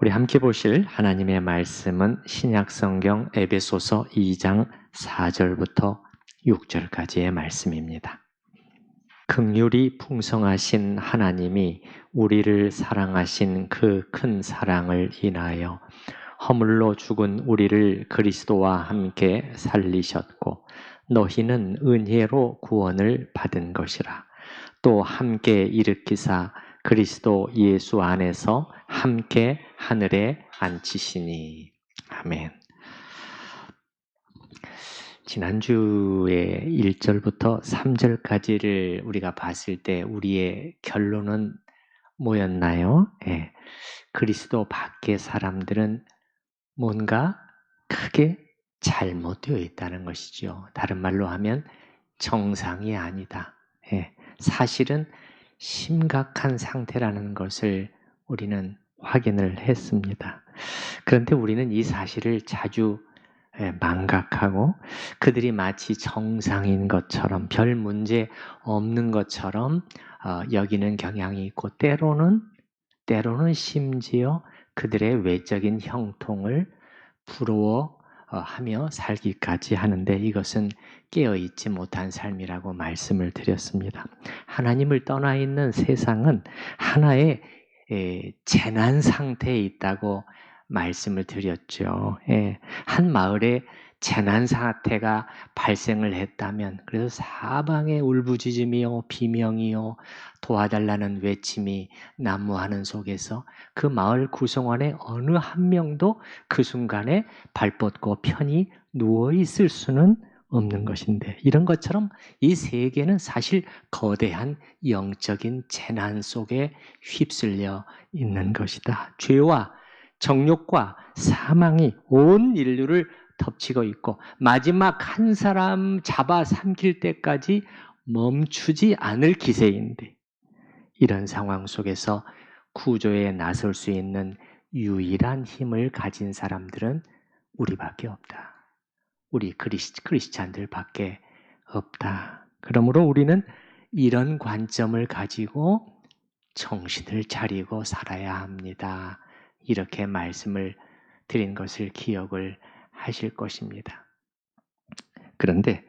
우리 함께 보실 하나님의 말씀은 신약성경 에베소서 2장 4절부터 6절까지의 말씀입니다. 긍휼이 풍성하신 하나님이 우리를 사랑하신 그 큰 사랑을 인하여 허물로 죽은 우리를 그리스도와 함께 살리셨고 너희는 은혜로 구원을 받은 것이라. 또 함께 일으키사 그리스도 예수 안에서 함께 하늘에 앉히시니. 아멘. 지난주에 1절부터 3절까지를 우리가 봤을 때 우리의 결론은 뭐였나요? 예. 그리스도 밖의 사람들은 뭔가 크게 잘못되어 있다는 것이죠. 다른 말로 하면 정상이 아니다. 예. 사실은 심각한 상태라는 것을 우리는 확인을 했습니다. 그런데 우리는 이 사실을 자주 망각하고 그들이 마치 정상인 것처럼 별 문제 없는 것처럼 여기는 경향이 있고 때로는 심지어 그들의 외적인 형통을 부러워하며 살기까지 하는데 이것은 깨어있지 못한 삶이라고 말씀을 드렸습니다. 하나님을 떠나 있는 세상은 하나의 재난 상태에 있다고 말씀을 드렸죠. 한 마을에 재난 사태가 발생을 했다면 그래서 사방에 울부짖음이요 비명이요 도와달라는 외침이 난무하는 속에서 그 마을 구성원의 어느 한 명도 그 순간에 발 뻗고 편히 누워 있을 수는 없는 것인데 이런 것처럼 이 세계는 사실 거대한 영적인 재난 속에 휩쓸려 있는 것이다. 죄와 정욕과 사망이 온 인류를 덮치고 있고 마지막 한 사람 잡아삼킬 때까지 멈추지 않을 기세인데 이런 상황 속에서 구조에 나설 수 있는 유일한 힘을 가진 사람들은 우리밖에 없다. 우리 크리스찬들밖에 없다. 그러므로 우리는 이런 관점을 가지고 정신을 차리고 살아야 합니다. 이렇게 말씀을 드린 것을 기억을 하실 것입니다. 그런데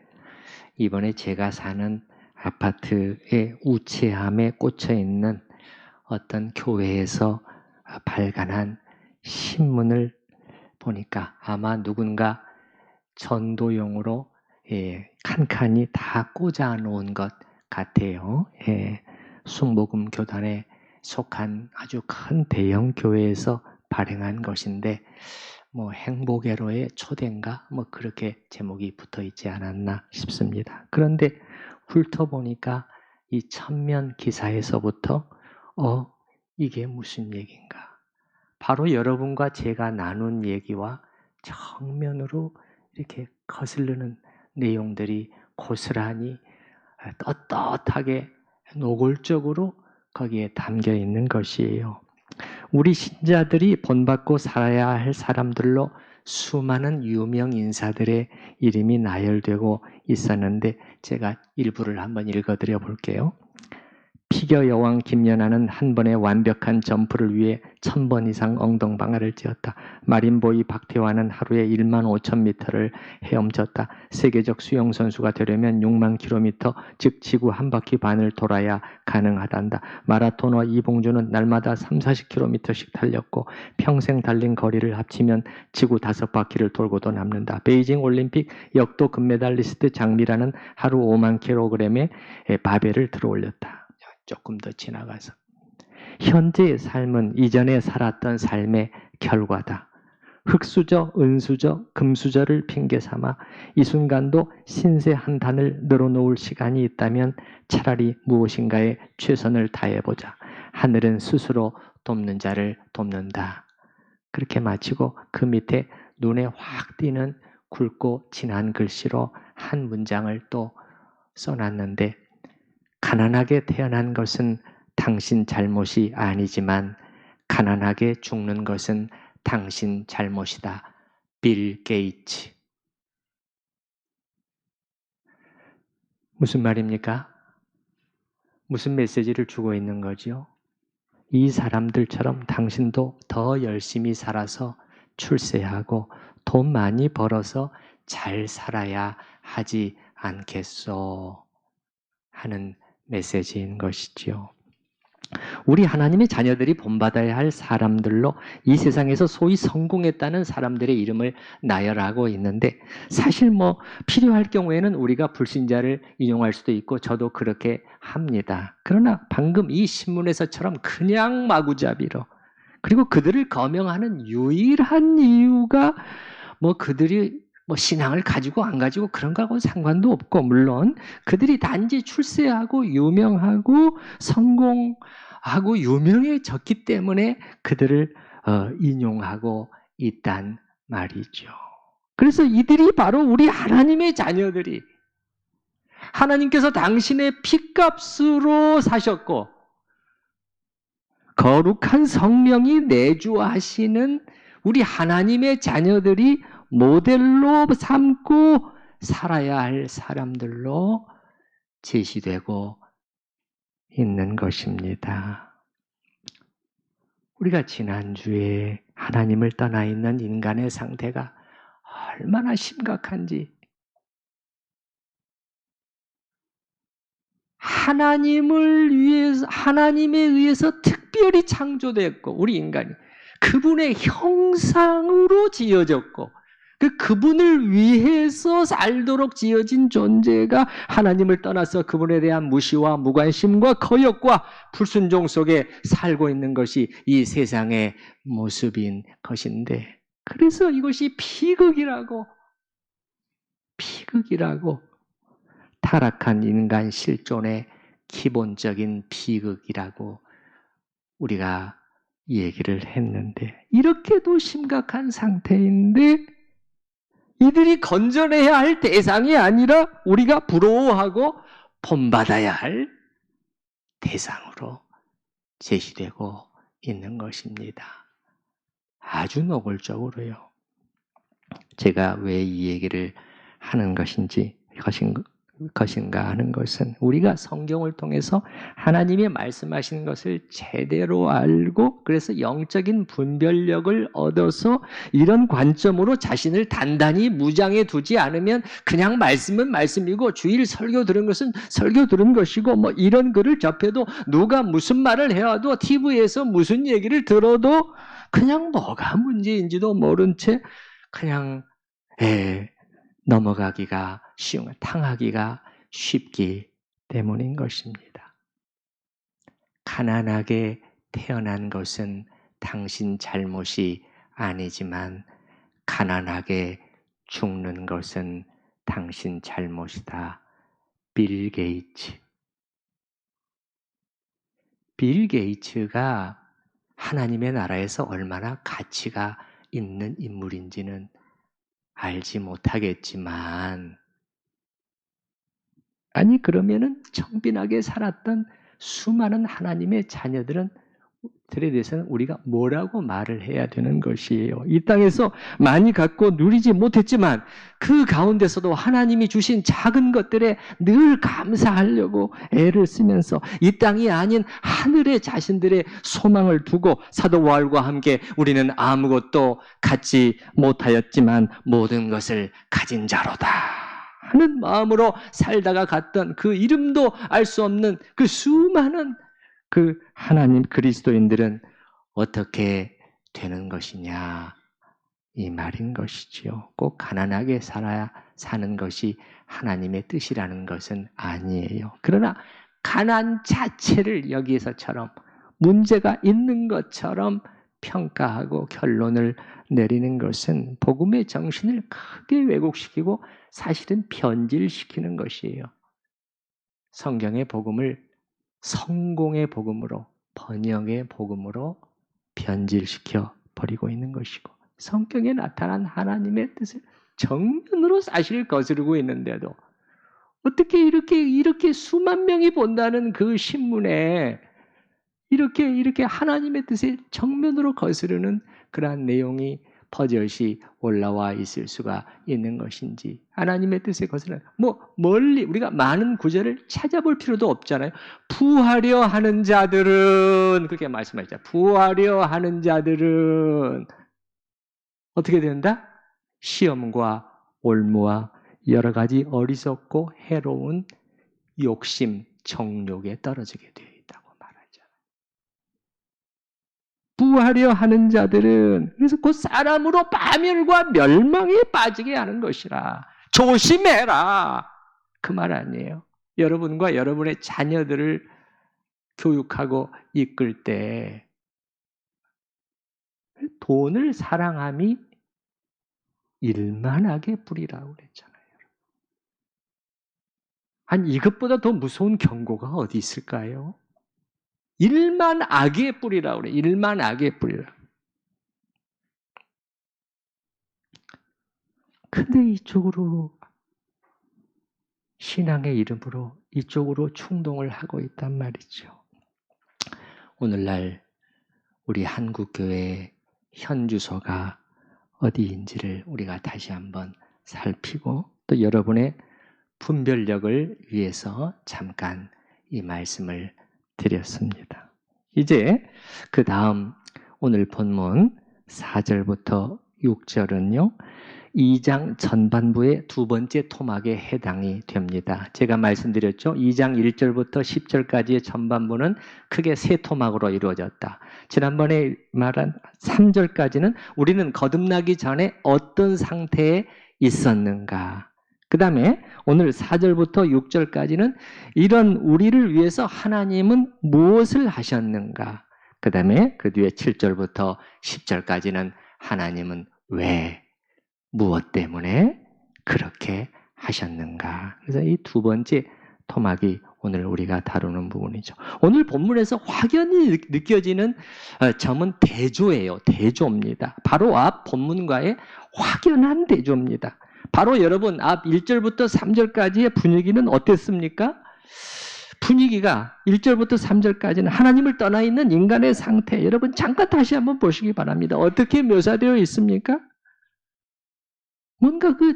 이번에 제가 사는 아파트의 우체함에 꽂혀 있는 어떤 교회에서 발간한 신문을 보니까 아마 누군가 전도용으로 칸칸이 다 꽂아 놓은 것 같아요. 순복음 교단에 속한 아주 큰 대형 교회에서 발행한 것인데 뭐 행복회로의 초대인가 뭐 그렇게 제목이 붙어 있지 않았나 싶습니다. 그런데 훑어보니까 이 천면 기사에서부터 이게 무슨 얘기인가? 바로 여러분과 제가 나눈 얘기와 정면으로 이렇게 거슬르는 내용들이 고스란히 떳떳하게 노골적으로 거기에 담겨 있는 것이에요. 우리 신자들이 본받고 살아야 할 사람들로 수많은 유명 인사들의 이름이 나열되고 있었는데 제가 일부를 한번 읽어드려 볼게요. 피겨 여왕 김연아는 한 번의 완벽한 점프를 위해 1000번 이상 엉덩방아를 찧었다. 마린보이 박태환은 하루에 15,000m를 헤엄쳤다. 세계적 수영선수가 되려면 6만 킬로미터, 즉 지구 한 바퀴 반을 돌아야 가능하단다. 마라토너 이봉주는 날마다 30-40km씩 달렸고 평생 달린 거리를 합치면 지구 5바퀴를 돌고도 남는다. 베이징 올림픽 역도 금메달리스트 장미라는 하루 5만 킬로그램의 바벨을 들어올렸다. 조금 더 지나가서 현재의 삶은 이전에 살았던 삶의 결과다. 흙수저, 은수저, 금수저를 핑계 삼아 이 순간도 신세 한 단을 늘어놓을 시간이 있다면 차라리 무엇인가에 최선을 다해보자. 하늘은 스스로 돕는 자를 돕는다. 그렇게 마치고 그 밑에 눈에 확 띄는 굵고 진한 글씨로 한 문장을 또 써놨는데 가난하게 태어난 것은 당신 잘못이 아니지만 가난하게 죽는 것은 당신 잘못이다. 빌 게이츠. 무슨 말입니까? 무슨 메시지를 주고 있는 거죠? 이 사람들처럼 당신도 더 열심히 살아서 출세하고 돈 많이 벌어서 잘 살아야 하지 않겠소? 하는 메시지인 것이지요. 우리 하나님의 자녀들이 본받아야 할 사람들로 이 세상에서 소위 성공했다는 사람들의 이름을 나열하고 있는데, 사실 필요할 경우에는 우리가 불신자를 인용할 수도 있고 저도 그렇게 합니다. 그러나 방금 이 신문에서처럼 그냥 마구잡이로, 그리고 그들을 거명하는 유일한 이유가 그들이 신앙을 가지고 안 가지고 그런 거하고는 상관도 없고, 물론 그들이 단지 출세하고 유명하고 성공하고 유명해졌기 때문에 그들을 인용하고 있단 말이죠. 그래서 이들이 바로 우리 하나님의 자녀들이, 하나님께서 당신의 핏값으로 사셨고 거룩한 성령이 내주하시는 우리 하나님의 자녀들이 모델로 삼고 살아야 할 사람들로 제시되고 있는 것입니다. 우리가 지난주에 하나님을 떠나 있는 인간의 상태가 얼마나 심각한지, 하나님에 의해서 특별히 창조되었고, 우리 인간이 그분의 형상으로 지어졌고, 그분을 위해서 살도록 지어진 존재가 하나님을 떠나서 그분에 대한 무시와 무관심과 거역과 불순종 속에 살고 있는 것이 이 세상의 모습인 것인데, 그래서 이것이 비극이라고 타락한 인간 실존의 기본적인 비극이라고 우리가 얘기를 했는데, 이렇게도 심각한 상태인데 이들이 건져내야 할 대상이 아니라 우리가 부러워하고 본받아야 할 대상으로 제시되고 있는 것입니다. 아주 노골적으로요. 제가 왜 이 얘기를 하는 것인가 하는 것은, 우리가 성경을 통해서 하나님이 말씀하시는 것을 제대로 알고 그래서 영적인 분별력을 얻어서 이런 관점으로 자신을 단단히 무장해 두지 않으면 그냥 말씀은 말씀이고 주일 설교 들은 것은 설교 들은 것이고, 이런 글을 접해도 누가 무슨 말을 해와도 TV에서 무슨 얘기를 들어도 그냥 뭐가 문제인지도 모른 채 그냥 넘어가기가 쉬운, 탕하기가 쉽기 때문인 것입니다. 가난하게 태어난 것은 당신 잘못이 아니지만 가난하게 죽는 것은 당신 잘못이다. 빌 게이츠가 하나님의 나라에서 얼마나 가치가 있는 인물인지는 알지 못하겠지만, 그러면은 청빈하게 살았던 수많은 하나님의 자녀들에 대해서는 우리가 뭐라고 말을 해야 되는 것이에요. 이 땅에서 많이 갖고 누리지 못했지만 그 가운데서도 하나님이 주신 작은 것들에 늘 감사하려고 애를 쓰면서 이 땅이 아닌 하늘에 자신들의 소망을 두고 사도 바울과 함께 우리는 아무것도 갖지 못하였지만 모든 것을 가진 자로다 하는 마음으로 살다가 갔던 그 이름도 알 수 없는 그 수많은 그 하나님 그리스도인들은 어떻게 되는 것이냐, 이 말인 것이지요. 꼭 가난하게 사는 것이 하나님의 뜻이라는 것은 아니에요. 그러나 가난 자체를 여기에서처럼 문제가 있는 것처럼 평가하고 결론을 내리는 것은 복음의 정신을 크게 왜곡시키고 사실은 변질시키는 것이에요. 성경의 복음을 성공의 복음으로, 번영의 복음으로 변질시켜 버리고 있는 것이고, 성경에 나타난 하나님의 뜻을 정면으로 사실 거스르고 있는데도 어떻게 이렇게 수만 명이 본다는 그 신문에 이렇게 하나님의 뜻을 정면으로 거스르는 그러한 내용이 버젓이 올라와 있을 수가 있는 것인지, 하나님의 뜻에 거슬러 멀리 우리가 많은 구절을 찾아볼 필요도 없잖아요. 부하려 하는 자들은, 그렇게 말씀하셨죠. 부하려 하는 자들은 어떻게 된다? 시험과 올무와 여러 가지 어리석고 해로운 욕심, 정욕에 떨어지게 되어 있다고 말하잖아요. 부하려 하는 자들은, 그래서 그 사람으로 파멸과 멸망에 빠지게 하는 것이라. 조심해라. 그 말 아니에요. 여러분과 여러분의 자녀들을 교육하고 이끌 때 돈을 사랑함이 일만하게 뿌리라고 그랬잖아요. 아니, 이것보다 더 무서운 경고가 어디 있을까요? 일만 악의 뿌리라고 그래. 일만 악의 뿌리라. 근데 이쪽으로, 신앙의 이름으로 이쪽으로 충동을 하고 있단 말이죠. 오늘날 우리 한국교회의 현주소가 어디인지를 우리가 다시 한번 살피고, 또 여러분의 분별력을 위해서 잠깐 이 말씀을 드렸습니다. 이제 그 다음 오늘 본문 4절부터 6절은요, 2장 전반부의 두 번째 토막에 해당이 됩니다. 제가 말씀드렸죠. 2장 1절부터 10절까지의 전반부는 크게 세 토막으로 이루어졌다. 지난번에 말한 3절까지는 우리는 거듭나기 전에 어떤 상태에 있었는가. 그 다음에 오늘 4절부터 6절까지는 이런 우리를 위해서 하나님은 무엇을 하셨는가. 그 다음에 그 뒤에 7절부터 10절까지는 하나님은 왜, 무엇 때문에 그렇게 하셨는가. 그래서 이 두 번째 토막이 오늘 우리가 다루는 부분이죠. 오늘 본문에서 확연히 느껴지는 점은 대조예요. 대조입니다. 바로 앞 본문과의 확연한 대조입니다. 바로 여러분 앞 1절부터 3절까지의 분위기는 어땠습니까? 분위기가 1절부터 3절까지는 하나님을 떠나 있는 인간의 상태, 여러분 잠깐 다시 한번 보시기 바랍니다. 어떻게 묘사되어 있습니까? 뭔가 그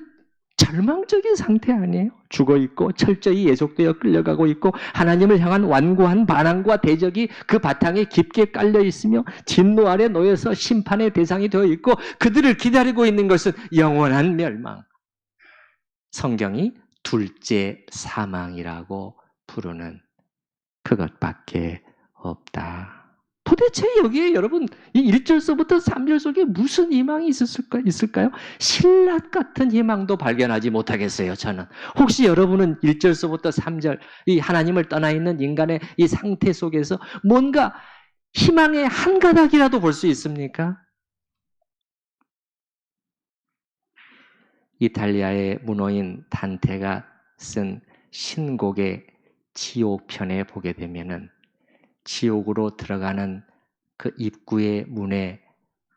절망적인 상태 아니에요? 죽어있고 철저히 예속되어 끌려가고 있고 하나님을 향한 완고한 반항과 대적이 그 바탕에 깊게 깔려있으며 진노 아래 놓여서 심판의 대상이 되어 있고 그들을 기다리고 있는 것은 영원한 멸망. 성경이 둘째 사망이라고 부르는 그것밖에 없다. 도대체 여기에 여러분 이 1절서부터 3절 속에 무슨 희망이 있을까요? 신라 같은 희망도 발견하지 못하겠어요. 저는. 혹시 여러분은 1절서부터 3절 이 하나님을 떠나 있는 인간의 이 상태 속에서 뭔가 희망의 한 가닥이라도 볼 수 있습니까? 이탈리아의 문호인 단테가 쓴 신곡의 지옥편에 보게 되면은 지옥으로 들어가는 그 입구의 문에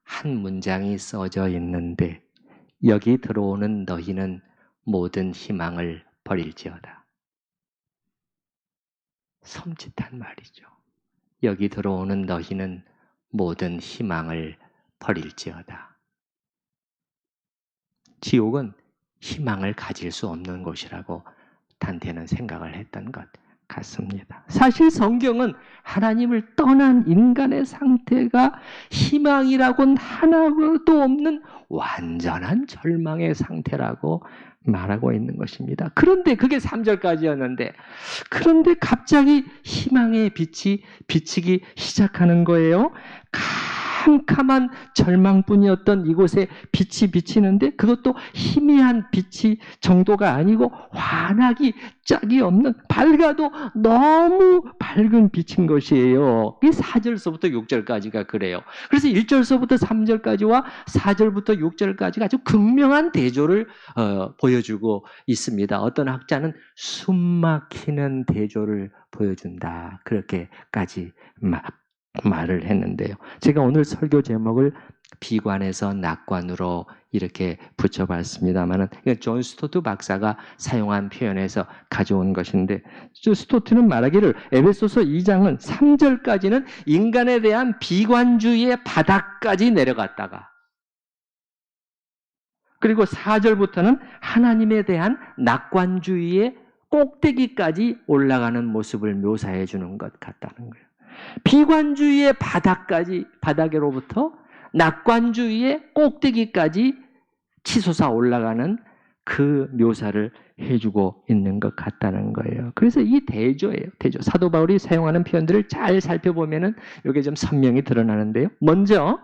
한 문장이 써져 있는데 여기 들어오는 너희는 모든 희망을 버릴지어다. 섬찟한 말이죠. 여기 들어오는 너희는 모든 희망을 버릴지어다. 지옥은 희망을 가질 수 없는 곳이라고 단테는 생각을 했던 것 같습니다. 사실 성경은 하나님을 떠난 인간의 상태가 희망이라고는 하나도 없는 완전한 절망의 상태라고 말하고 있는 것입니다. 그런데 그게 3절까지였는데 그런데 갑자기 희망의 빛이 비치기 시작하는 거예요. 캄캄한 절망뿐이었던 이곳에 빛이 비치는데 그것도 희미한 빛이 정도가 아니고 환하기 짝이 없는 밝아도 너무 밝은 빛인 것이에요. 이게 4절서부터 6절까지가 그래요. 그래서 1절서부터 3절까지와 4절부터 6절까지가 아주 극명한 대조를 보여주고 있습니다. 어떤 학자는 숨막히는 대조를 보여준다. 그렇게까지 말을 했는데요. 제가 오늘 설교 제목을 비관에서 낙관으로 이렇게 붙여봤습니다만 이건 존 스토트 박사가 사용한 표현에서 가져온 것인데 스토트는 말하기를 에베소서 2장은 3절까지는 인간에 대한 비관주의의 바닥까지 내려갔다가 그리고 4절부터는 하나님에 대한 낙관주의의 꼭대기까지 올라가는 모습을 묘사해 주는 것 같다는 거예요. 비관주의의 바닥으로부터 낙관주의의 꼭대기까지 치솟아 올라가는 그 묘사를 해주고 있는 것 같다는 거예요. 그래서 이 대조예요. 대조. 사도 바울이 사용하는 표현들을 잘 살펴보면은 이게 좀 선명히 드러나는데요. 먼저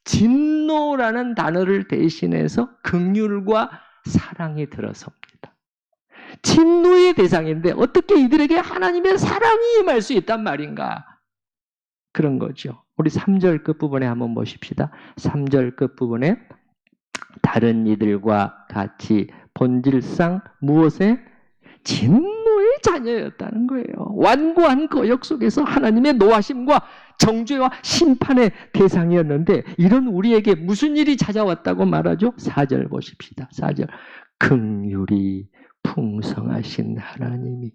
진노라는 단어를 대신해서 긍휼과 사랑이 들어섭니다. 진노의 대상인데 어떻게 이들에게 하나님의 사랑이 임할 수 있단 말인가? 그런 거죠. 우리 3절 끝부분에 한번 보십시다. 3절 끝부분에 다른 이들과 같이 본질상 무엇에? 진노의 자녀였다는 거예요. 완고한 거역 속에서 하나님의 노하심과 정죄와 심판의 대상이었는데 이런 우리에게 무슨 일이 찾아왔다고 말하죠? 4절 보십시다. 4절. 긍휼이 풍성하신 하나님이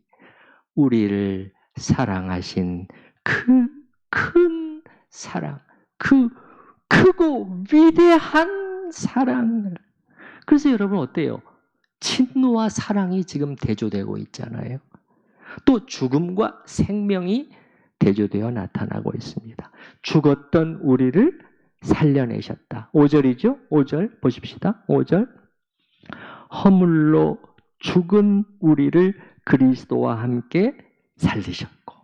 우리를 사랑하신 그 큰 사랑, 그 크고 위대한 사랑을. 그래서 여러분 어때요? 진노와 사랑이 지금 대조되고 있잖아요. 또 죽음과 생명이 대조되어 나타나고 있습니다. 죽었던 우리를 살려내셨다. 5절이죠? 5절 보십시다. 5절. 허물로 죽은 우리를 그리스도와 함께 살리셨고.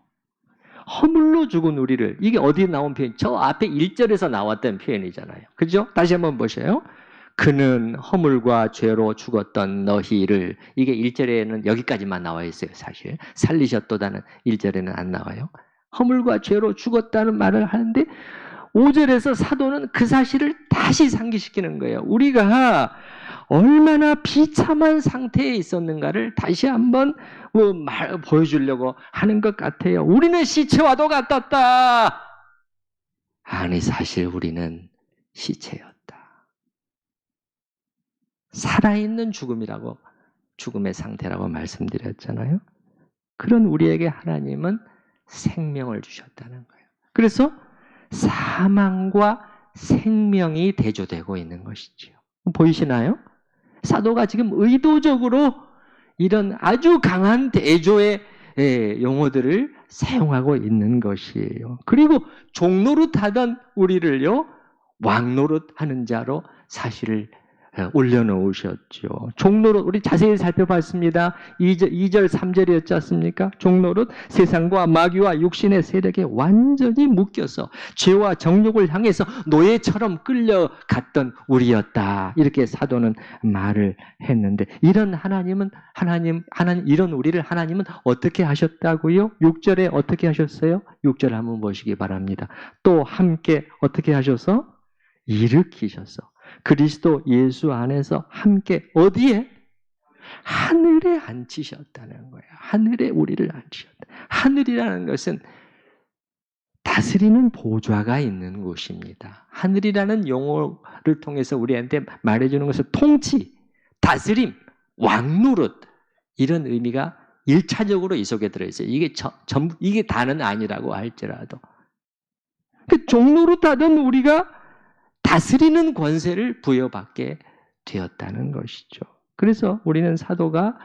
허물로 죽은 우리를, 이게 어디에 나온 표현? 저 앞에 1절에서 나왔던 표현이잖아요. 그죠? 다시 한번 보세요. 그는 허물과 죄로 죽었던 너희를, 이게 1절에는 여기까지만 나와 있어요, 사실. 살리셨도다는 1절에는 안 나와요. 허물과 죄로 죽었다는 말을 하는데 5절에서 사도는 그 사실을 다시 상기시키는 거예요. 우리가 얼마나 비참한 상태에 있었는가를 다시 한번 보여주려고 하는 것 같아요. 우리는 시체와도 같았다. 아니, 사실 우리는 시체였다. 살아있는 죽음이라고, 죽음의 상태라고 말씀드렸잖아요. 그런 우리에게 하나님은 생명을 주셨다는 거예요. 그래서 사망과 생명이 대조되고 있는 것이죠. 보이시나요? 사도가 지금 의도적으로 이런 아주 강한 대조의 용어들을 사용하고 있는 것이에요. 그리고 종노릇하던 우리를요, 왕노릇하는 자로 사실을 올려놓으셨죠. 종노릇, 우리 자세히 살펴봤습니다. 2절, 3절이었지 않습니까? 종노릇, 세상과 마귀와 육신의 세력에 완전히 묶여서 죄와 정욕을 향해서 노예처럼 끌려갔던 우리였다. 이렇게 사도는 말을 했는데, 이런 이런 우리를 하나님은 어떻게 하셨다고요? 6절에 어떻게 하셨어요? 6절 한번 보시기 바랍니다. 또 함께 어떻게 하셔서? 일으키셔서. 그리스도 예수 안에서 함께 어디에? 하늘에 앉히셨다는 거예요. 하늘에 우리를 앉히셨다. 하늘이라는 것은 다스리는 보좌가 있는 곳입니다. 하늘이라는 용어를 통해서 우리한테 말해주는 것은 통치, 다스림, 왕노릇, 이런 의미가 1차적으로 이 속에 들어있어요. 이게 전부, 이게 다는 아니라고 할지라도. 그 종노릇하던 우리가 다스리는 권세를 부여받게 되었다는 것이죠. 그래서 우리는 사도가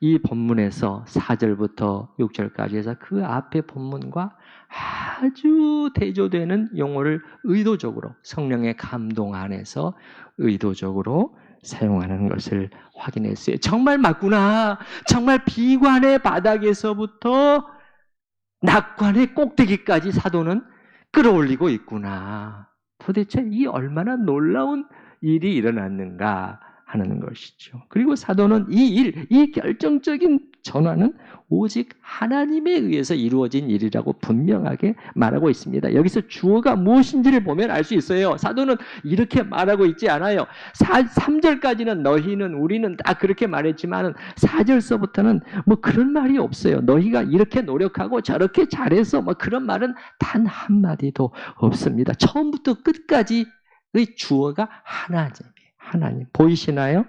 이 본문에서 4절부터 6절까지 해서 그 앞에 본문과 아주 대조되는 용어를 의도적으로 성령의 감동 안에서 의도적으로 사용하는 것을 확인했어요. 정말 맞구나. 정말 비관의 바닥에서부터 낙관의 꼭대기까지 사도는 끌어올리고 있구나. 도대체 이 얼마나 놀라운 일이 일어났는가 하는 것이죠. 그리고 사도는 이 결정적인 전환은 오직 하나님에 의해서 이루어진 일이라고 분명하게 말하고 있습니다. 여기서 주어가 무엇인지를 보면 알 수 있어요. 사도는 이렇게 말하고 있지 않아요. 3절까지는 너희는, 우리는 다 그렇게 말했지만 4절서부터는 뭐 그런 말이 없어요. 너희가 이렇게 노력하고 저렇게 잘해서 뭐 그런 말은 단 한마디도 없습니다. 처음부터 끝까지의 주어가 하나님. 보이시나요?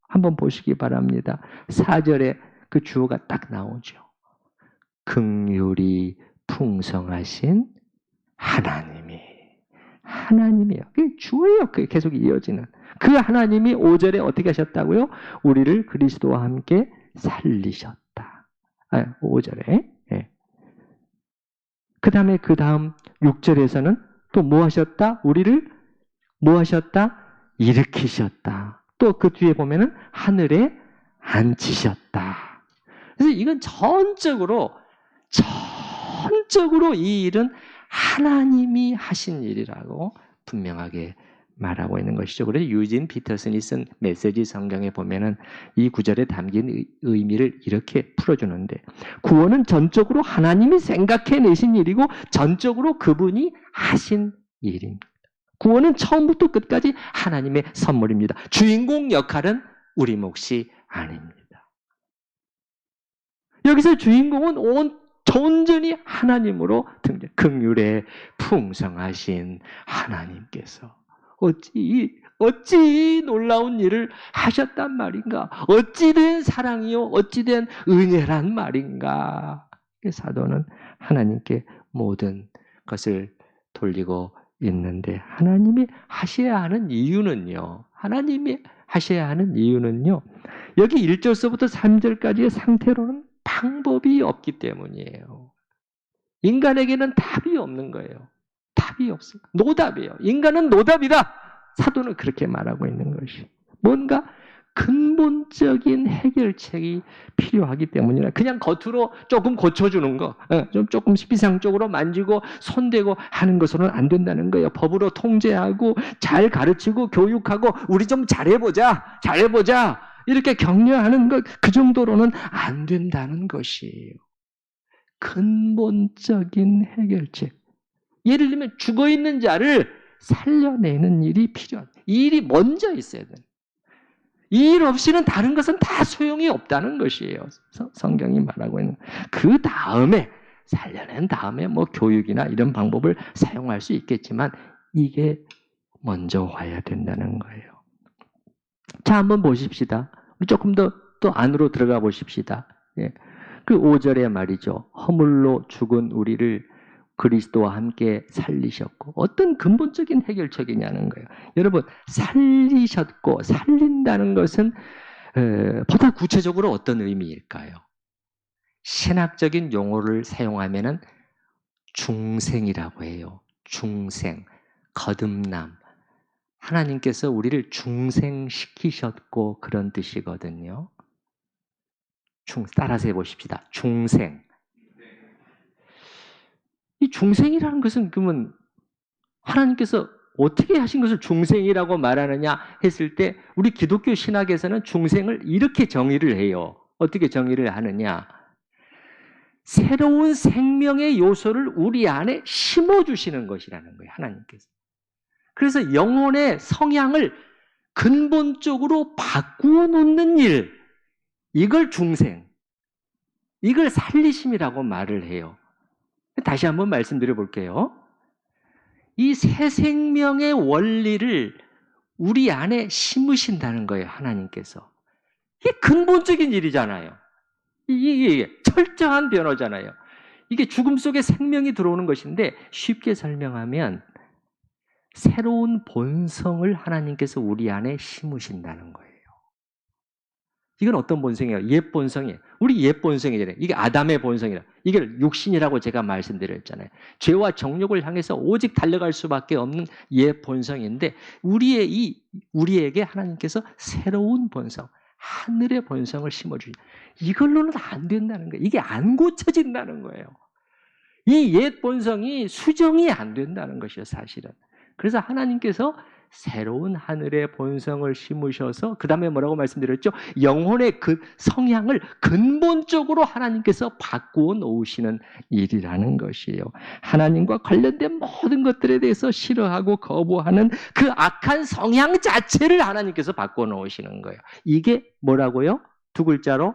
한번 보시기 바랍니다. 4절에 그 주어가 딱 나오죠. 긍휼이 풍성하신 하나님이. 하나님이에요. 그게 주예요. 그게 계속 이어지는. 그 하나님이 5절에 어떻게 하셨다고요? 우리를 그리스도와 함께 살리셨다. 5절에. 예. 그 다음 6절에서는 또 뭐 하셨다? 우리를 뭐 하셨다? 일으키셨다. 또 그 뒤에 보면은 하늘에 앉히셨다. 그래서 이건 전적으로 이 일은 하나님이 하신 일이라고 분명하게 말하고 있는 것이죠. 그래서 유진 피터슨이 쓴 메시지 성경에 보면은 이 구절에 담긴 의미를 이렇게 풀어주는데, 구원은 전적으로 하나님이 생각해내신 일이고 전적으로 그분이 하신 일입니다. 구원은 처음부터 끝까지 하나님의 선물입니다. 주인공 역할은 우리 몫이 아닙니다. 여기서 주인공은 온전히 하나님으로 등장. 긍휼에 풍성하신 하나님께서 어찌 놀라운 일을 하셨단 말인가? 어찌된 사랑이요? 어찌된 은혜란 말인가? 사도는 하나님께 모든 것을 돌리고 있는데, 하나님이 하셔야 하는 이유는요. 여기 1절서부터 3절까지의 상태로는 방법이 없기 때문이에요. 인간에게는 답이 없는 거예요. 답이 없어요. 노답이에요. 인간은 노답이다. 사도는 그렇게 말하고 있는 것이. 뭔가 근본적인 해결책이 필요하기 때문이라. 그냥 겉으로 조금 고쳐주는 거, 조금 비상적으로 만지고 손대고 하는 것으로는 안 된다는 거예요. 법으로 통제하고 잘 가르치고 교육하고 우리 좀 잘해보자 이렇게 격려하는 것, 그 정도로는 안 된다는 것이에요. 근본적인 해결책. 예를 들면 죽어있는 자를 살려내는 일이 필요한, 이 일이 먼저 있어야 돼요. 이 일 없이는 다른 것은 다 소용이 없다는 것이에요. 성경이 말하고 있는. 그 다음에, 살려낸 다음에 뭐 교육이나 이런 방법을 사용할 수 있겠지만 이게 먼저 와야 된다는 거예요. 자, 한번 보십시다. 우리 조금 더 또 안으로 들어가 보십시다. 예. 그 5절에 말이죠. 허물로 죽은 우리를 그리스도와 함께 살리셨고, 어떤 근본적인 해결책이냐는 거예요. 여러분, 살리셨고, 살린다는 것은 보다 구체적으로 어떤 의미일까요? 신학적인 용어를 사용하면은 중생이라고 해요. 중생, 거듭남. 하나님께서 우리를 중생시키셨고 그런 뜻이거든요. 따라서 해보십시다. 중생. 이 중생이라는 것은 그러면 하나님께서 어떻게 하신 것을 중생이라고 말하느냐 했을 때, 우리 기독교 신학에서는 중생을 이렇게 정의를 해요. 어떻게 정의를 하느냐? 새로운 생명의 요소를 우리 안에 심어주시는 것이라는 거예요. 하나님께서. 그래서 영혼의 성향을 근본적으로 바꾸어 놓는 일, 이걸 중생, 이걸 살리심이라고 말을 해요. 다시 한번 말씀드려 볼게요. 이 새 생명의 원리를 우리 안에 심으신다는 거예요. 하나님께서. 이게 근본적인 일이잖아요. 이게 철저한 변화잖아요. 이게 죽음 속에 생명이 들어오는 것인데, 쉽게 설명하면 새로운 본성을 하나님께서 우리 안에 심으신다는 거예요. 이건 어떤 본성이에요? 옛 본성이에요. 우리 옛 본성이잖아요. 이게 아담의 본성이라. 이게 육신이라고 제가 말씀드렸잖아요. 죄와 정욕을 향해서 오직 달려갈 수밖에 없는 옛 본성인데, 우리에게 하나님께서 새로운 본성, 하늘의 본성을 심어주신. 이걸로는 안 된다는 거예요. 이게 안 고쳐진다는 거예요. 이 옛 본성이 수정이 안 된다는 것이에요, 사실은. 그래서 하나님께서 새로운 하늘의 본성을 심으셔서, 그 다음에 뭐라고 말씀드렸죠? 영혼의 그 성향을 근본적으로 하나님께서 바꾸어 놓으시는 일이라는 것이에요. 하나님과 관련된 모든 것들에 대해서 싫어하고 거부하는 그 악한 성향 자체를 하나님께서 바꾸어 놓으시는 거예요. 이게 뭐라고요? 두 글자로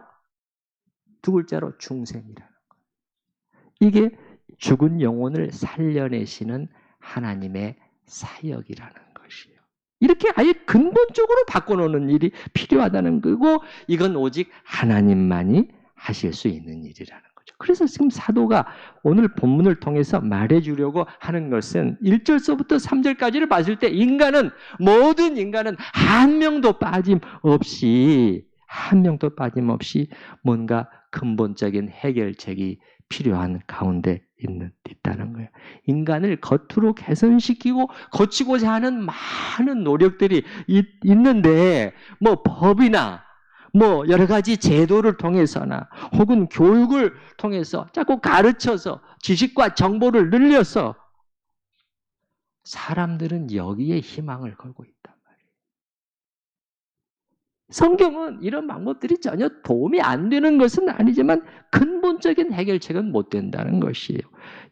중생이라는 거예요. 이게 죽은 영혼을 살려내시는 하나님의 사역이라는 것이에요. 이렇게 아예 근본적으로 바꿔놓는 일이 필요하다는 거고, 이건 오직 하나님만이 하실 수 있는 일이라는 거죠. 그래서 지금 사도가 오늘 본문을 통해서 말해주려고 하는 것은 1절서부터 3절까지를 봤을 때 모든 인간은 한 명도 빠짐없이 뭔가 근본적인 해결책이 필요한 가운데 있다는 거예요. 인간을 겉으로 개선시키고 고치고자 하는 많은 노력들이 있는데 법이나 여러 가지 제도를 통해서나 혹은 교육을 통해서 자꾸 가르쳐서 지식과 정보를 늘려서 사람들은 여기에 희망을 걸고 있단 말이에요. 성경은 이런 방법들이 전혀 도움이 안 되는 것은 아니지만 근본적인 해결책은 못 된다는 것이에요.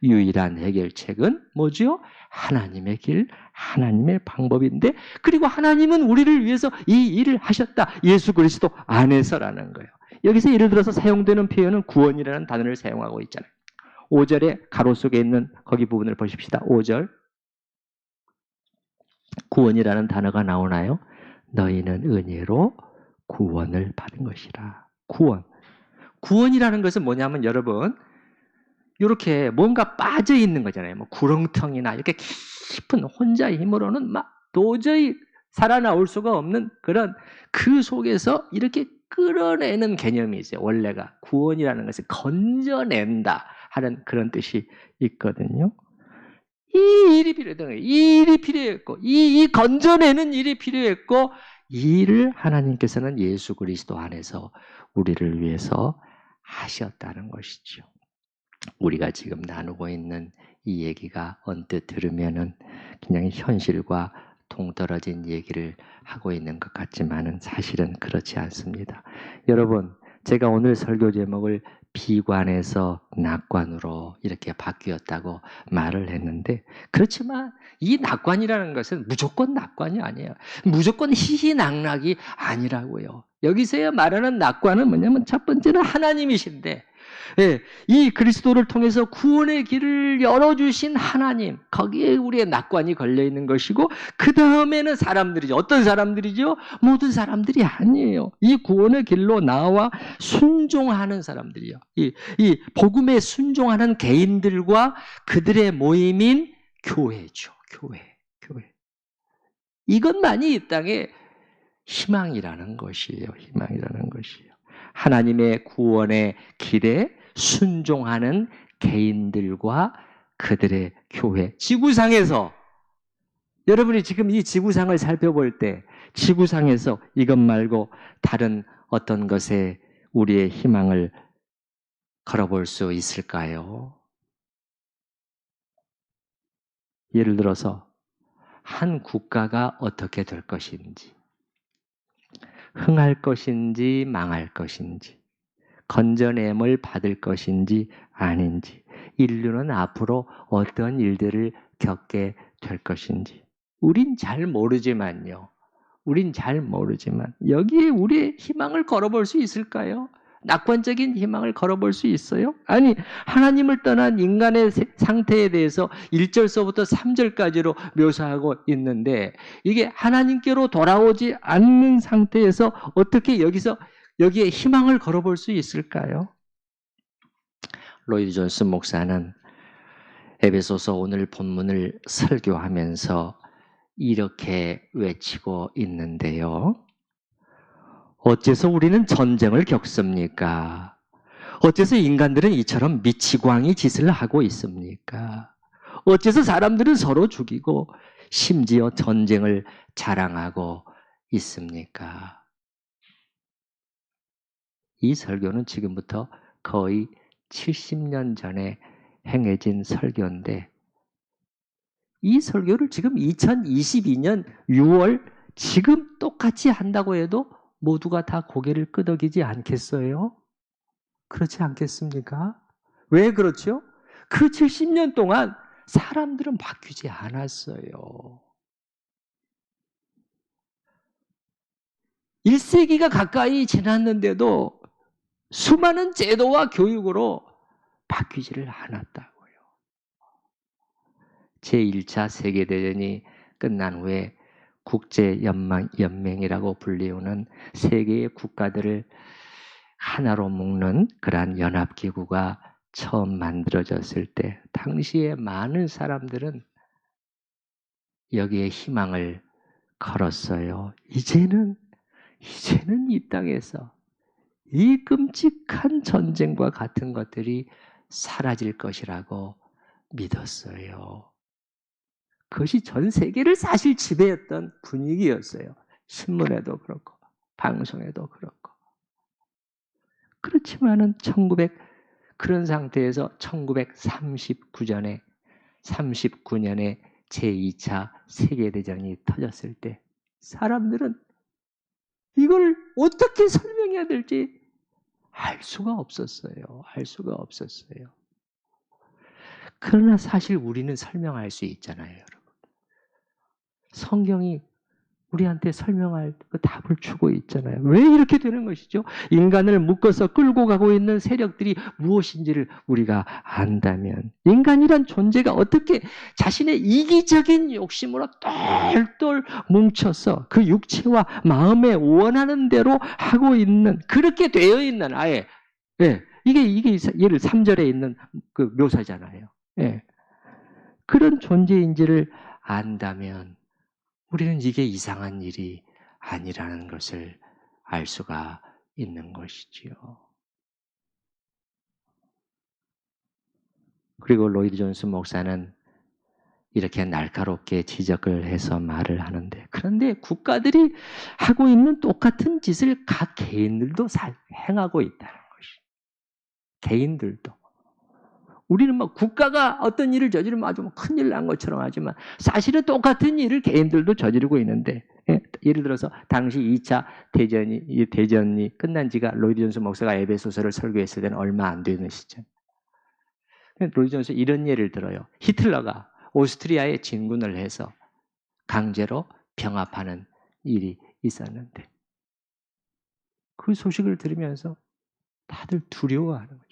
유일한 해결책은 뭐죠? 하나님의 길, 하나님의 방법인데, 그리고 하나님은 우리를 위해서 이 일을 하셨다. 예수 그리스도 안에서라는 거예요. 여기서 예를 들어서 사용되는 표현은 구원이라는 단어를 사용하고 있잖아요. 5절에 가로 속에 있는 거기 부분을 보십시다. 5절. 구원이라는 단어가 나오나요? 너희는 은혜로 구원을 받은 것이라. 구원이라는 것은 뭐냐면 여러분, 이렇게 뭔가 빠져 있는 거잖아요. 구렁텅이나 이렇게 깊은 혼자의 힘으로는 도저히 살아나올 수가 없는 그런 그 속에서 이렇게 끌어내는 개념이 있어요. 원래가 구원이라는 것을 건져낸다 하는 그런 뜻이 있거든요. 이 일이 필요했던 거예요. 이 일이 필요했고, 이 건져내는 일이 필요했고, 이 일을 하나님께서는 예수 그리스도 안에서 우리를 위해서 하셨다는 것이죠. 우리가 지금 나누고 있는 이 얘기가 언뜻 들으면은 그냥 현실과 동떨어진 얘기를 하고 있는 것 같지만은 사실은 그렇지 않습니다. 여러분, 제가 오늘 설교 제목을 비관에서 낙관으로 이렇게 바뀌었다고 말을 했는데, 그렇지만 이 낙관이라는 것은 무조건 낙관이 아니에요. 무조건 희희낙락이 아니라고요. 여기서 말하는 낙관은 뭐냐면 첫 번째는 하나님이신데, 이 그리스도를 통해서 구원의 길을 열어주신 하나님, 거기에 우리의 낙관이 걸려있는 것이고, 그 다음에는 사람들이죠. 어떤 사람들이죠? 모든 사람들이 아니에요. 이 구원의 길로 나와 순종하는 사람들이요. 이 복음에 순종하는 개인들과 그들의 모임인 교회죠. 교회. 이것만이 이 땅에 희망이라는 것이에요. 하나님의 구원의 길에 순종하는 개인들과 그들의 교회. 지구상에서, 여러분이 지금 이 지구상을 살펴볼 때 지구상에서 이것 말고 다른 어떤 것에 우리의 희망을 걸어볼 수 있을까요? 예를 들어서 한 국가가 어떻게 될 것인지, 흥할 것인지 망할 것인지, 건져냄을 받을 것인지 아닌지, 인류는 앞으로 어떤 일들을 겪게 될 것인지 우린 잘 모르지만요. 여기에 우리의 희망을 걸어볼 수 있을까요? 낙관적인 희망을 걸어볼 수 있어요? 아니, 하나님을 떠난 인간의 상태에 대해서 1절서부터 3절까지로 묘사하고 있는데, 이게 하나님께로 돌아오지 않는 상태에서 어떻게 여기에 희망을 걸어볼 수 있을까요? 로이드 존스 목사는 에베소서 오늘 본문을 설교하면서 이렇게 외치고 있는데요. 어째서 우리는 전쟁을 겪습니까? 어째서 인간들은 이처럼 미치광이 짓을 하고 있습니까? 어째서 사람들은 서로 죽이고 심지어 전쟁을 자랑하고 있습니까? 이 설교는 지금부터 거의 70년 전에 행해진 설교인데, 이 설교를 지금 2022년 6월 지금 똑같이 한다고 해도 모두가 다 고개를 끄덕이지 않겠어요? 그렇지 않겠습니까? 왜 그렇죠? 그 70년 동안 사람들은 바뀌지 않았어요. 1세기가 가까이 지났는데도 수많은 제도와 교육으로 바뀌지를 않았다고요. 제1차 세계대전이 끝난 후에 국제연맹이라고 불리우는 세계의 국가들을 하나로 묶는 그러한 연합기구가 처음 만들어졌을 때 당시에 많은 사람들은 여기에 희망을 걸었어요. 이제는 이 땅에서 이 끔찍한 전쟁과 같은 것들이 사라질 것이라고 믿었어요. 그것이 전 세계를 사실 지배했던 분위기였어요. 신문에도 그렇고 방송에도 그렇고. 그렇지만은 그런 상태에서 1939년에 제2차 세계대전이 터졌을 때 사람들은 이걸 어떻게 설명해야 될지 알 수가 없었어요. 알 수가 없었어요. 그러나 사실 우리는 설명할 수 있잖아요, 여러분. 성경이 우리한테 설명할 그 답을 주고 있잖아요. 왜 이렇게 되는 것이죠? 인간을 묶어서 끌고 가고 있는 세력들이 무엇인지를 우리가 안다면, 인간이란 존재가 어떻게 자신의 이기적인 욕심으로 똘똘 뭉쳐서 그 육체와 마음에 원하는 대로 하고 있는, 그렇게 되어 있는 아예, 예, 이게 예를 3절에 있는 그 묘사잖아요. 예. 그런 존재인지를 안다면 우리는 이게 이상한 일이 아니라는 것을 알 수가 있는 것이지요. 그리고 로이드 존스 목사는 이렇게 날카롭게 지적을 해서 말을 하는데, 그런데 국가들이 하고 있는 똑같은 짓을 각 개인들도 행하고 있다는 것이. 개인들도. 우리는 막 국가가 어떤 일을 저지르면 아주 큰일 난 것처럼 하지만 사실은 똑같은 일을 개인들도 저지르고 있는데, 예를 들어서 당시 2차 대전이 끝난 지가 로이드 존스 목사가 에베소서를 설교했을 때는 얼마 안 되는 시점. 로이드 존스 이런 예를 들어요. 히틀러가 오스트리아에 진군을 해서 강제로 병합하는 일이 있었는데 그 소식을 들으면서 다들 두려워하는 거죠.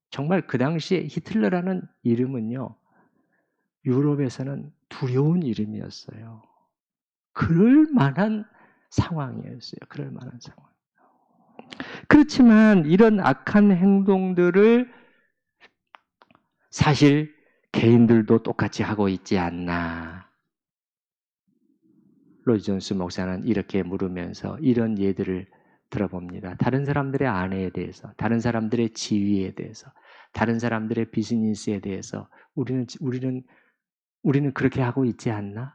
정말 그 당시에 히틀러라는 이름은요, 유럽에서는 두려운 이름이었어요. 그럴 만한 상황이었어요. 그럴 만한 상황. 그렇지만 이런 악한 행동들을 사실 개인들도 똑같이 하고 있지 않나. 로이드 존스 목사는 이렇게 물으면서 이런 예들을 들어봅니다. 다른 사람들의 아내에 대해서, 다른 사람들의 지위에 대해서, 다른 사람들의 비즈니스에 대해서 우리는 그렇게 하고 있지 않나?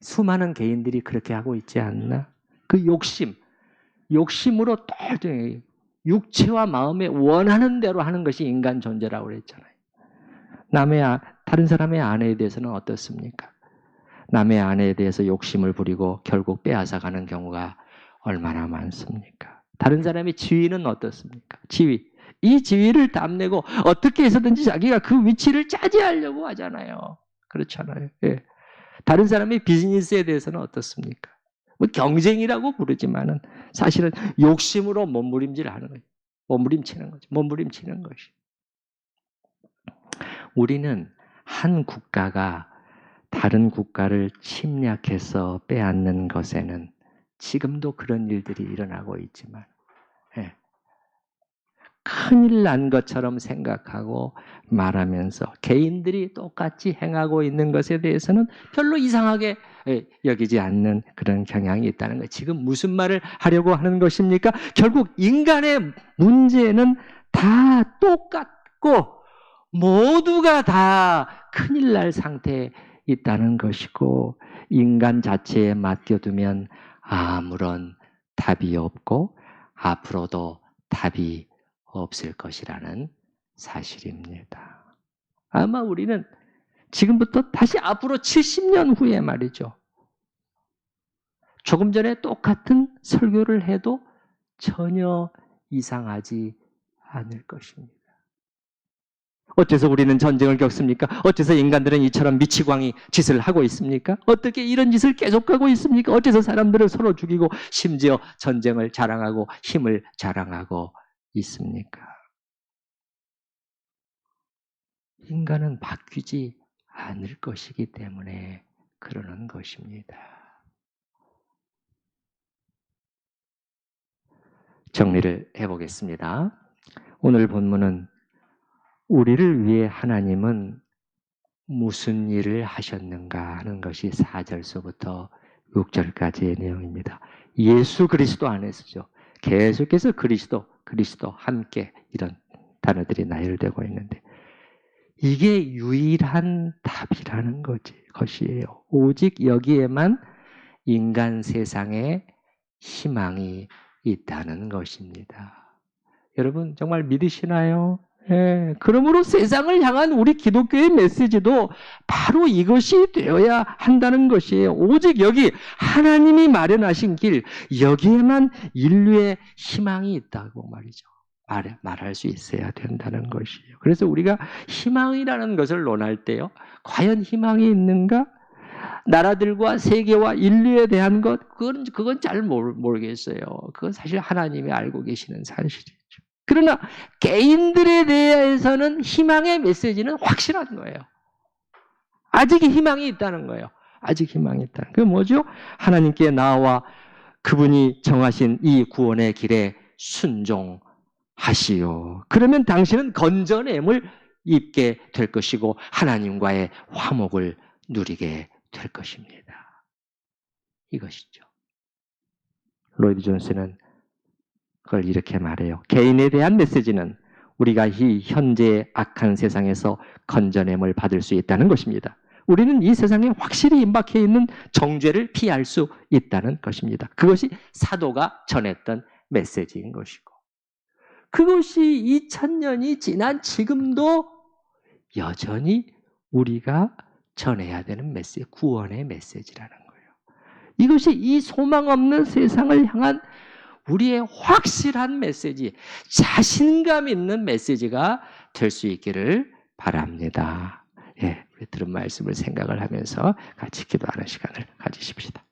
수많은 개인들이 그렇게 하고 있지 않나? 그 욕심으로 똘똘 육체와 마음에 원하는 대로 하는 것이 인간 존재라고 그랬잖아요. 다른 사람의 아내에 대해서는 어떻습니까? 남의 아내에 대해서 욕심을 부리고 결국 빼앗아가는 경우가 얼마나 많습니까? 다른 사람의 지위는 어떻습니까? 이 지위를 탐내고 어떻게 해서든지 자기가 그 위치를 차지하려고 하잖아요. 그렇잖아요. 예. 다른 사람의 비즈니스에 대해서는 어떻습니까? 뭐 경쟁이라고 부르지만은 사실은 욕심으로 몸부림질하는 거예요. 몸부림치는 것이. 우리는 한 국가가 다른 국가를 침략해서 빼앗는 것에는 지금도 그런 일들이 일어나고 있지만, 예, 큰일 난 것처럼 생각하고 말하면서 개인들이 똑같이 행하고 있는 것에 대해서는 별로 이상하게 여기지 않는 그런 경향이 있다는 거예요. 지금 무슨 말을 하려고 하는 것입니까? 결국 인간의 문제는 다 똑같고 모두가 다 큰일 날 상태에 있다는 것이고, 인간 자체에 맡겨두면 아무런 답이 없고 앞으로도 답이 없을 것이라는 사실입니다. 아마 우리는 지금부터 다시 앞으로 70년 후에 말이죠. 조금 전에 똑같은 설교를 해도 전혀 이상하지 않을 것입니다. 어째서 우리는 전쟁을 겪습니까? 어째서 인간들은 이처럼 미치광이 짓을 하고 있습니까? 어떻게 이런 짓을 계속하고 있습니까? 어째서 사람들을 서로 죽이고 심지어 전쟁을 자랑하고 힘을 자랑하고 있습니까? 인간은 바뀌지 않을 것이기 때문에 그러는 것입니다. 정리를 해보겠습니다. 오늘 본문은 우리를 위해 하나님은 무슨 일을 하셨는가 하는 것이 4절서부터 6절까지의 내용입니다. 예수 그리스도 안에서죠. 계속해서 그리스도, 함께 이런 단어들이 나열되고 있는데 이게 유일한 답이라는 것이에요. 오직 여기에만 인간 세상에 희망이 있다는 것입니다. 여러분 정말 믿으시나요? 예, 그러므로 세상을 향한 우리 기독교의 메시지도 바로 이것이 되어야 한다는 것이에요. 오직 여기 하나님이 마련하신 길, 여기에만 인류의 희망이 있다고 말이죠. 말할 수 있어야 된다는 것이에요. 그래서 우리가 희망이라는 것을 논할 때요. 과연 희망이 있는가? 나라들과 세계와 인류에 대한 것, 그건 잘 모르겠어요. 그건 사실 하나님이 알고 계시는 사실이죠. 그러나 개인들에 대해서는 희망의 메시지는 확실한 거예요. 아직 희망이 있다는 거예요. 아직 희망이 있다는. 그게 뭐죠? 하나님께 나와 그분이 정하신 이 구원의 길에 순종하시오. 그러면 당신은 건져냄을 입게 될 것이고 하나님과의 화목을 누리게 될 것입니다. 이것이죠. 로이드 존스는 그걸 이렇게 말해요. 개인에 대한 메시지는 우리가 이 현재 악한 세상에서 건져냄을 받을 수 있다는 것입니다. 우리는 이 세상에 확실히 임박해 있는 정죄를 피할 수 있다는 것입니다. 그것이 사도가 전했던 메시지인 것이고 그것이 2000년이 지난 지금도 여전히 우리가 전해야 되는 메시지, 구원의 메시지라는 거예요. 이것이 이 소망 없는 세상을 향한 우리의 확실한 메시지, 자신감 있는 메시지가 될 수 있기를 바랍니다. 예, 우리 들은 말씀을 생각을 하면서 같이 기도하는 시간을 가지십시다.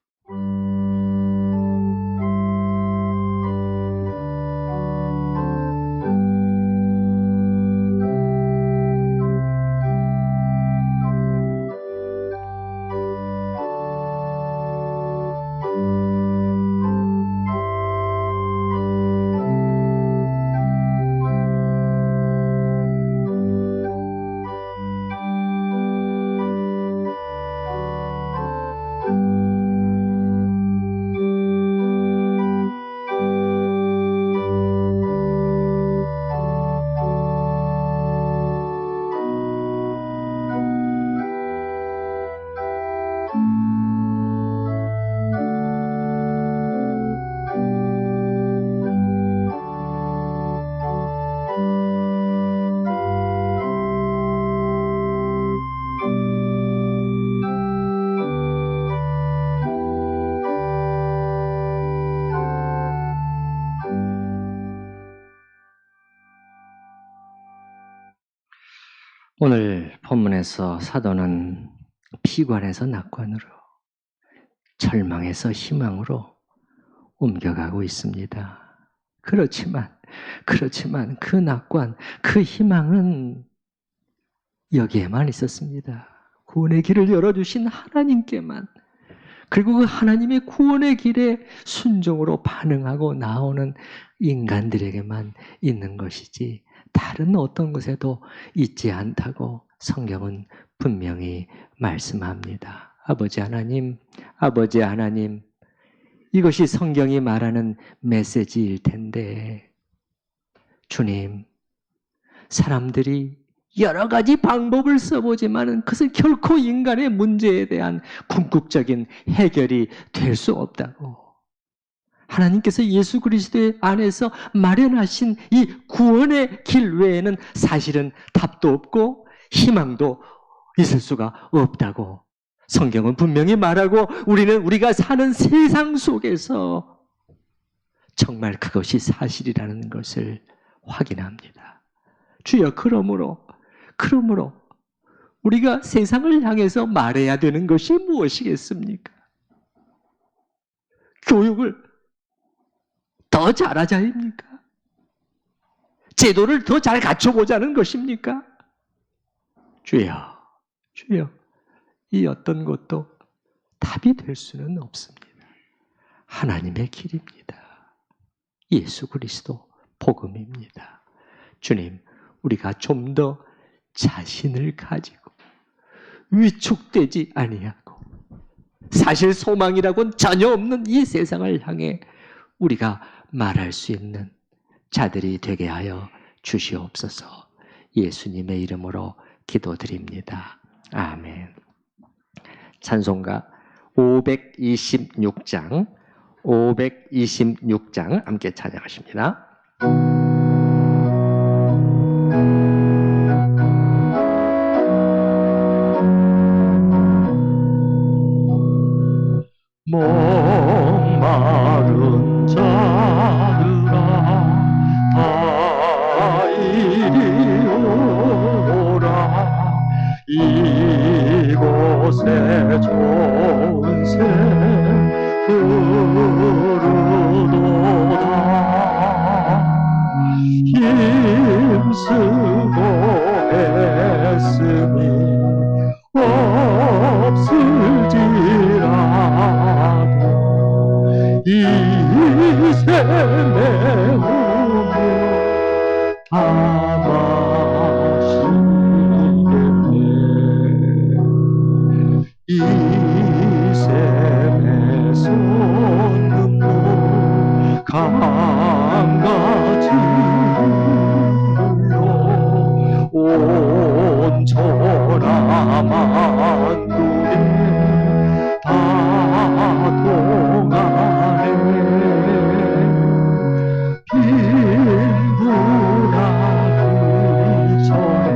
오늘 본문에서 사도는 피관에서 낙관으로, 절망에서 희망으로 옮겨가고 있습니다. 그렇지만 그 낙관, 그 희망은 여기에만 있었습니다. 구원의 길을 열어주신 하나님께만, 그리고 그 하나님의 구원의 길에 순종으로 반응하고 나오는 인간들에게만 있는 것이지 다른 어떤 곳에도 있지 않다고 성경은 분명히 말씀합니다. 아버지 하나님, 이것이 성경이 말하는 메시지일 텐데 주님, 사람들이 여러 가지 방법을 써보지만 그것은 결코 인간의 문제에 대한 궁극적인 해결이 될 수 없다고. 하나님께서 예수 그리스도의 안에서 마련하신 이 구원의 길 외에는 사실은 답도 없고 희망도 있을 수가 없다고 성경은 분명히 말하고 우리가 사는 세상 속에서 정말 그것이 사실이라는 것을 확인합니다. 주여, 그러므로 우리가 세상을 향해서 말해야 되는 것이 무엇이겠습니까? 교육을 더 잘하자입니까? 제도를 더 잘 갖춰보자는 것입니까? 주여, 이 어떤 것도 답이 될 수는 없습니다. 하나님의 길입니다. 예수 그리스도 복음입니다. 주님, 우리가 좀 더 자신을 가지고 위축되지 아니하고 사실 소망이라고는 전혀 없는 이 세상을 향해 우리가 말할 수 있는 자들이 되게 하여 주시옵소서. 예수님의 이름으로 기도드립니다. 아멘. 찬송가 526장 함께 찬양하십니다. 목마른 자들아 다 이리 오라. 이곳에 좋은 새 흐르도다. 힘쓰고 애쓰니 없을지라도 이 샘에 오면 다 마시겠네. 이 샘에서 눈물 강같이 흘러 온 천하만국에 다 동하네. 빈부나기 전에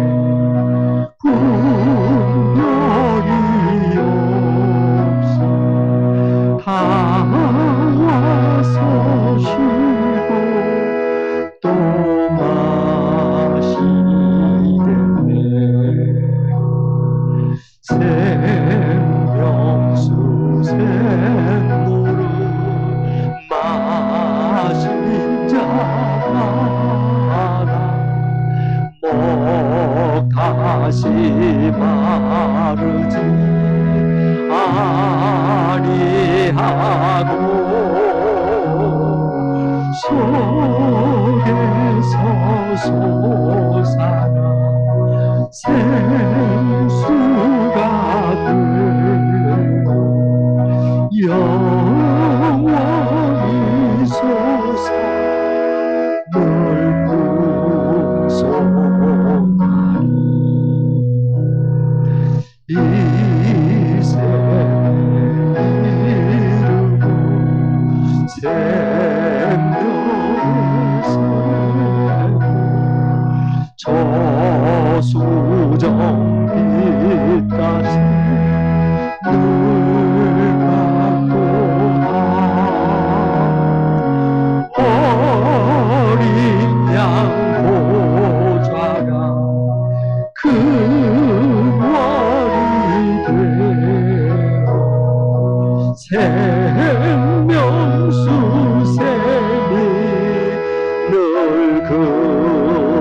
분별이 없어 다 와서 쉬고 또 마시겠네. 생명수 샘물을 마신 자마다 목 다시 마르지 아니하고 속에서 솟아나 생수가 되고 영원히 솟아 널 꿈속하니. 이 샘에 이르고 샘명에서 저수정 빛까지 늘 갖고다. 어린 양 보좌가 금월이 되어 생명수 샘이 늘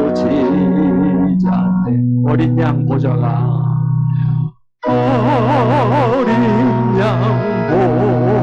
그치자네. 어린 양 보좌가 어린 양 보좌가